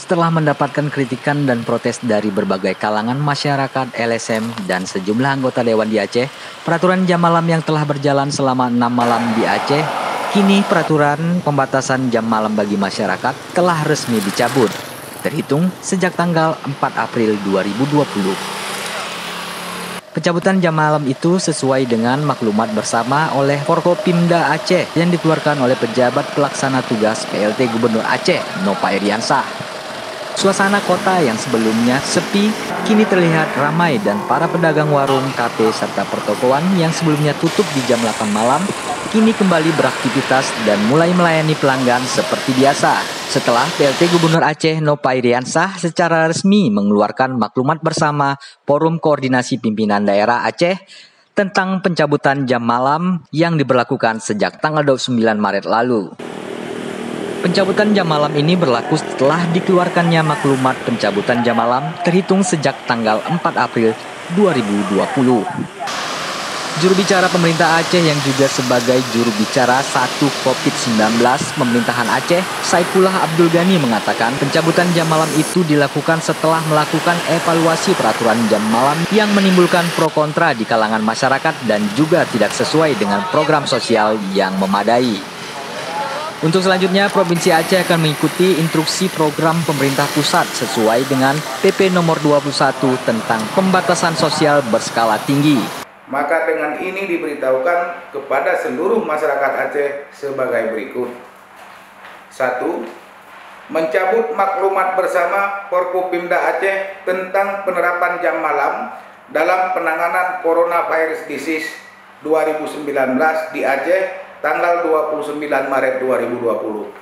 Setelah mendapatkan kritikan dan protes dari berbagai kalangan masyarakat, LSM, dan sejumlah anggota Dewan di Aceh, peraturan jam malam yang telah berjalan selama 6 malam di Aceh, kini peraturan pembatasan jam malam bagi masyarakat telah resmi dicabut, terhitung sejak tanggal 4 April 2020. Pencabutan jam malam itu sesuai dengan maklumat bersama oleh Forkopimda Aceh yang dikeluarkan oleh pejabat pelaksana tugas PLT Gubernur Aceh, Nova Iriansah. Suasana kota yang sebelumnya sepi kini terlihat ramai dan para pedagang warung, kafe, serta pertokoan yang sebelumnya tutup di jam 8 malam kini kembali beraktivitas dan mulai melayani pelanggan seperti biasa. Setelah PLT Gubernur Aceh Nova Iriansah secara resmi mengeluarkan maklumat bersama Forum Koordinasi Pimpinan Daerah Aceh tentang pencabutan jam malam yang diberlakukan sejak tanggal 29 Maret lalu. Pencabutan jam malam ini berlaku setelah dikeluarkannya maklumat pencabutan jam malam terhitung sejak tanggal 4 April 2020. Juru bicara pemerintah Aceh yang juga sebagai juru bicara 1 COVID-19 pemerintahan Aceh, Saifullah Abdul Ghani mengatakan pencabutan jam malam itu dilakukan setelah melakukan evaluasi peraturan jam malam yang menimbulkan pro kontra di kalangan masyarakat dan juga tidak sesuai dengan program sosial yang memadai. Untuk selanjutnya, Provinsi Aceh akan mengikuti instruksi program pemerintah pusat sesuai dengan PP nomor 21 tentang pembatasan sosial berskala tinggi. Maka dengan ini diberitahukan kepada seluruh masyarakat Aceh sebagai berikut. 1. Mencabut maklumat bersama Forkopimda Aceh tentang penerapan jam malam dalam penanganan Coronavirus Disease 2019 di Aceh tanggal 29 Maret 2020.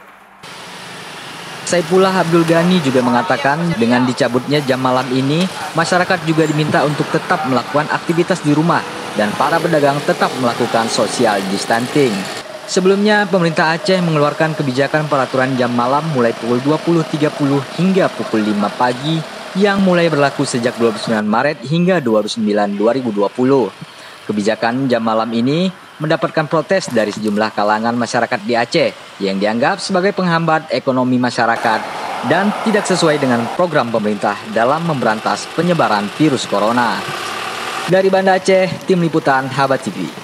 Saifullah Abdul Ghani juga mengatakan dengan dicabutnya jam malam ini, masyarakat juga diminta untuk tetap melakukan aktivitas di rumah dan para pedagang tetap melakukan social distancing. Sebelumnya, pemerintah Aceh mengeluarkan kebijakan peraturan jam malam mulai pukul 20.30 hingga pukul 5 pagi yang mulai berlaku sejak 29 Maret hingga 29 2020. Kebijakan jam malam ini mendapatkan protes dari sejumlah kalangan masyarakat di Aceh yang dianggap sebagai penghambat ekonomi masyarakat dan tidak sesuai dengan program pemerintah dalam memberantas penyebaran virus corona. Dari Banda Aceh, Tim Liputan Haba TV.